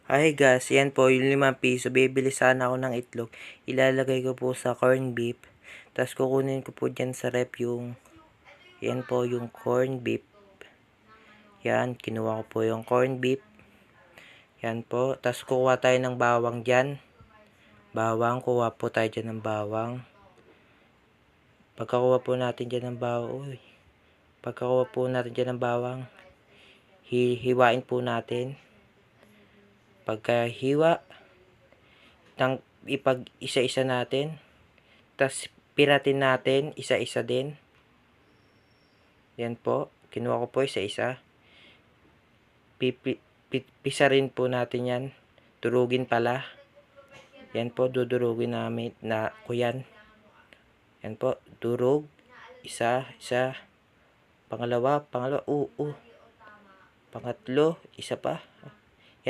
Hi guys, yan po yung 5 piso. Bibili sana ako ng itlog. Ilalagay ko po sa corn beef. Tapos kukunin ko po dyan sa rep yung, yan po yung corn beef. Yan, kinuha ko po yung corn beef. Yan po. Tapos kukuha tayo ng bawang dyan. Bawang, kuha po tayo dyan ng bawang. Pagkakuha po natin dyan ng bawang, pagkakuha po natin dyan ng bawang, hiwain po natin. Pagkahiwa, ipag-isa-isa natin. Tapos piratin natin, isa-isa din. Yan po, kinuha ko po isa-isa. Pisarin po natin yan. Durugin pala. Yan po, dudurugin namin na ko yan. Yan po, durug. Isa. Pangalawa, pangatlo, isa pa.